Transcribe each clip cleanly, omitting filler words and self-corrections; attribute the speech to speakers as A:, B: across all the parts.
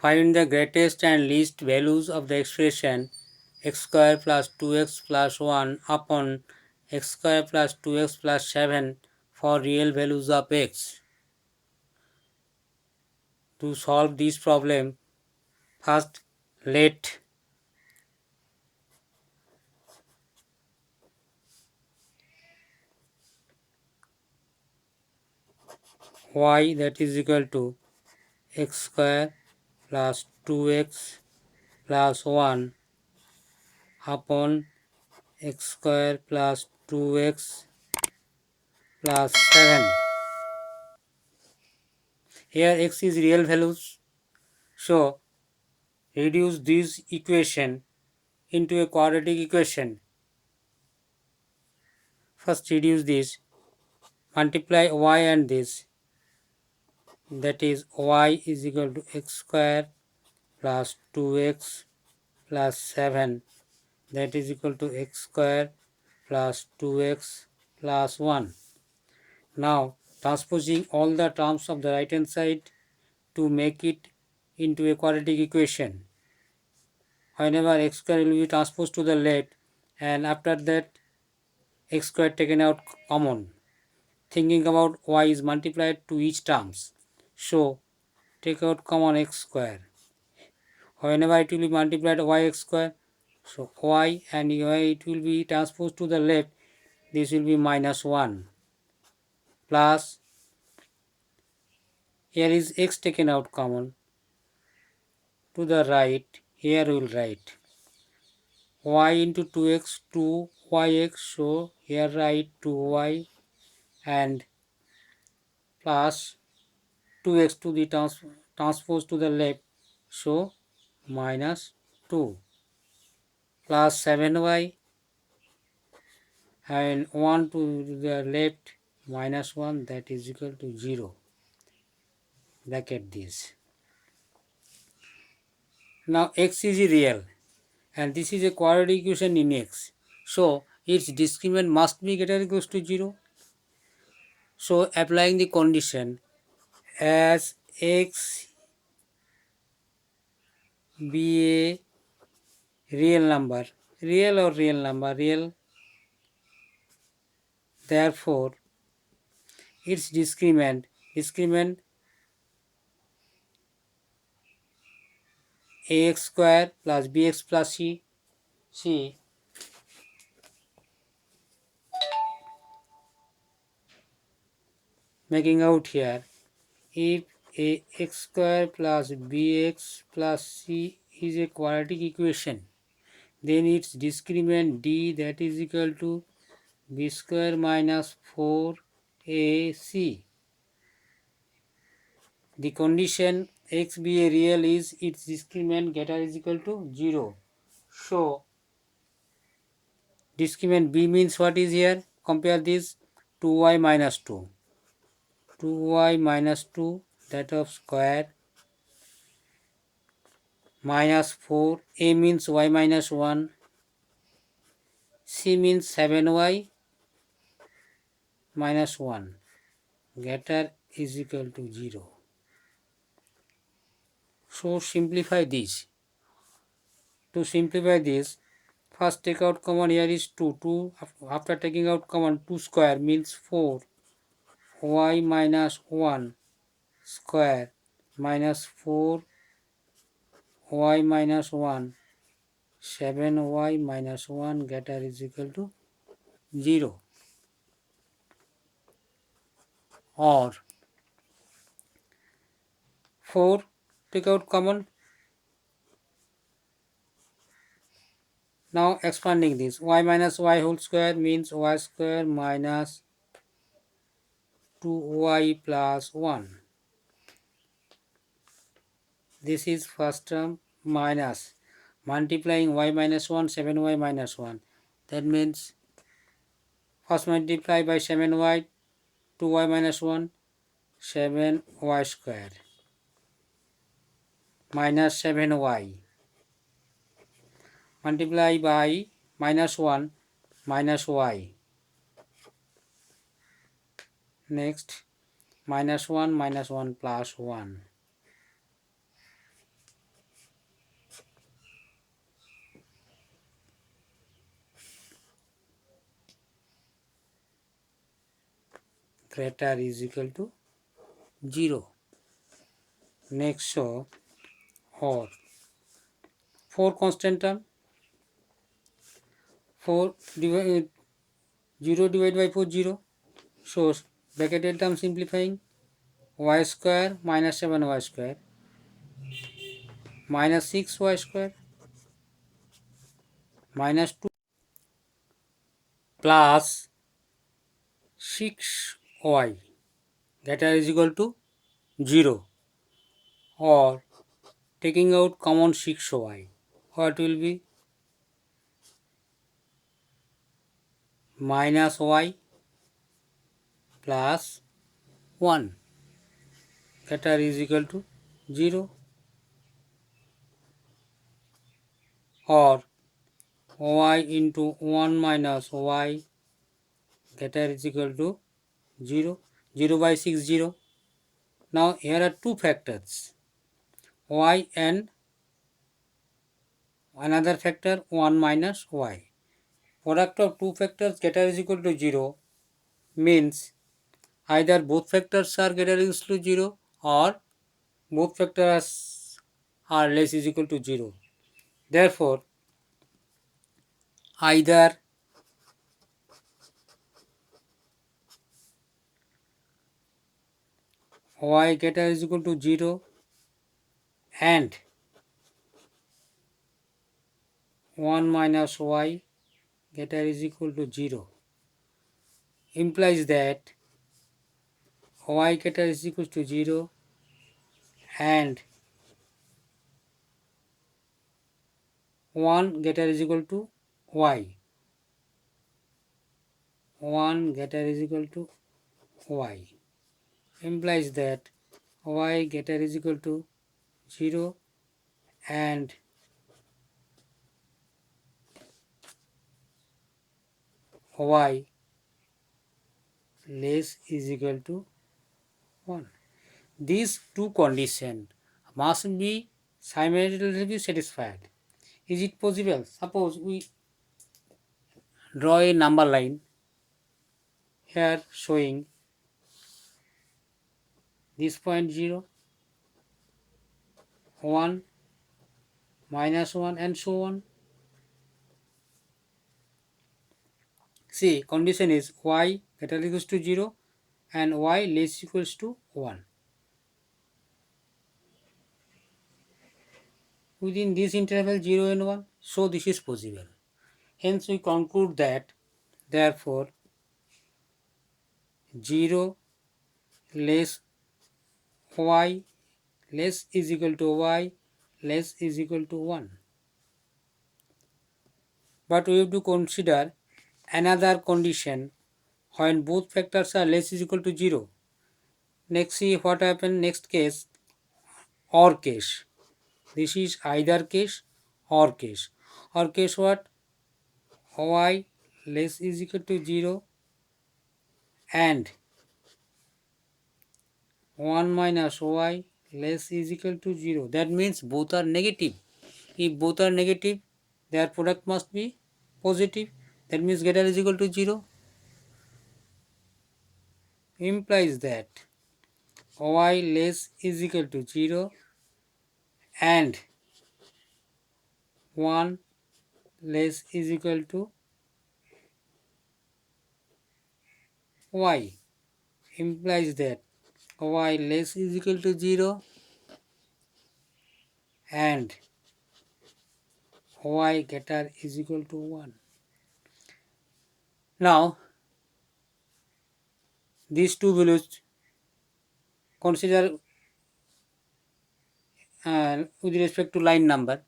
A: Find the greatest and least values of the expression x square plus 2x plus 1 upon x square plus 2x plus 7 for real values of x. To solve this problem, first let y that is equal to x square plus 2x plus 1 upon x square plus 2x plus 7. Here x is real values, so reduce this equation into a quadratic equation. First reduce this, multiply y and this, that is y is equal to x square plus 2x plus 7, that is equal to x square plus 2x plus 1. Now transposing all the terms of the right hand side to make it into a quadratic equation. Whenever x square will be transposed to the left, and after that x square taken out common. Thinking about y is multiplied to each terms. So take out common x square. Whenever it will be multiplied yx square, so y and y it will be transposed to the left, this will be minus 1 plus, here is x taken out common, to the right, here we will write y into 2x 2yx, so here write 2y and plus 2x to the transpose to the left, so minus 2 plus 7y and 1 to the left minus 1, that is equal to 0. Bracket this. Now x is real and this is a quadratic equation in x. So its discriminant must be greater or equal to 0. So applying the condition, as x be a real number, real, therefore its discriminant ax square plus bx plus c making out here, if a x square plus bx plus c is a quadratic equation, then its discriminant d that is equal to b square minus 4ac. The condition x be a real is its discriminant greater is equal to 0. So discriminant b means what is here? Compare this, 2y minus 2. 2y minus 2, that of square, minus 4, a means y minus 1, c means 7y minus 1, greater is equal to 0. So simplify this. To simplify this, first take out common, here is 2. 2 after taking out common, 2 square means 4, y minus 1 square minus 4 y minus 1, 7y minus 1 greater is equal to 0. Or 4 take out common. Now expanding this, y minus y whole square means y square minus 2y plus 1. This is first term, minus multiplying y minus 1, 7y minus 1. That means first multiply by 7y, 2y minus 1, 7y square minus 7y. Multiply by minus 1, minus y. Next minus 1 plus 1. greater is equal to 0. Next show or 4 constant term, 4 divided 0 divided by 4 0. So bracketed term simplifying, y square minus 7y square minus 6y square minus 2 plus 6y that is equal to 0, or taking out common 6y, what will be minus y plus 1 that is equal to 0, or y into 1 minus y that is equal to 0, 0 by 6 0. Now here are two factors, y and another factor 1 minus y. Product of two factors greater is equal to 0 means either both factors are greater is equal to 0 or both factors are less is equal to 0. Therefore, either y greater is equal to 0 and 1 minus y greater is equal to 0 implies that y greater is equal to 0 and 1 greater is equal to y. 1 greater is equal to y implies that y greater is equal to 0 and y less is equal to 1. These two conditions must be simultaneously satisfied. Is it possible? Suppose we draw a number line here showing this point 0, 1, minus 1 and so on. See, condition is y greater equals to 0 and y less equals to 1. Within this interval 0 and 1, so this is possible. Hence we conclude that therefore 0 less y less is equal to y less is equal to 1. But we have to consider another condition when both factors are less is equal to 0. Next, see what happens next case, or case. This is either case or case. Or case what? Y less is equal to 0 and 1 minus y less is equal to 0. That means both are negative. If both are negative, their product must be positive. That means greater is equal to 0. Implies that y less is equal to 0 and 1 less is equal to y. Implies that y less is equal to 0 and y greater is equal to 1. Now, these two values consider with respect to line number.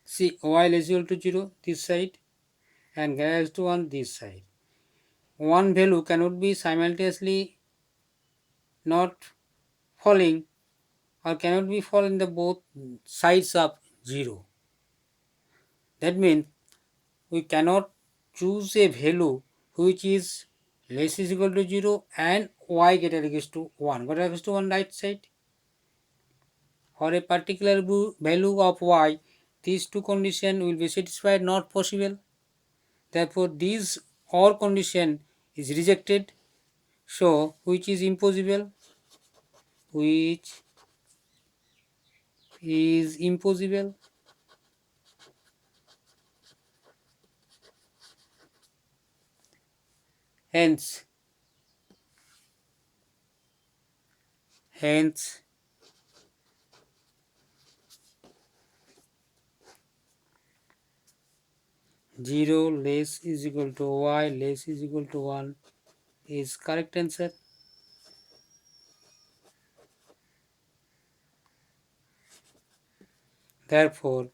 A: See, y less equal to 0 this side and greater is to 1 this side. One value cannot be simultaneously not falling or cannot be fall in the both sides of 0. That means we cannot choose a value which is less is equal to 0 and y greater equals to 1. Greater equals to 1 right side. For a particular value of y, these two conditions will be satisfied, not possible. Therefore, this or condition is rejected So, which is impossible? Which is impossible? Hence, hence 0 less is equal to y less is equal to 1 is correct answer. Therefore,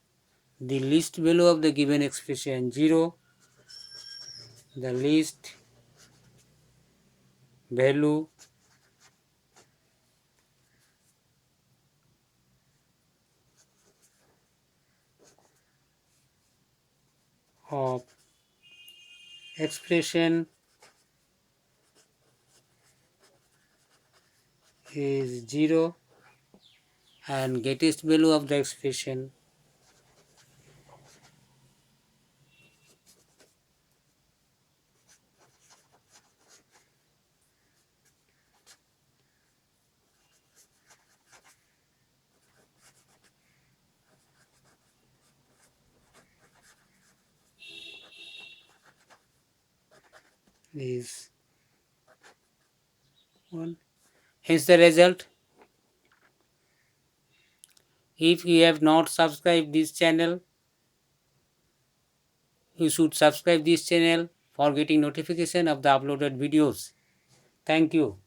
A: the least value of the given expression 0, the least value of expression is 0 and greatest value of the expression is 1. Hence the result. If you have not subscribed this channel, you should subscribe this channel for getting notification of the uploaded videos. Thank you.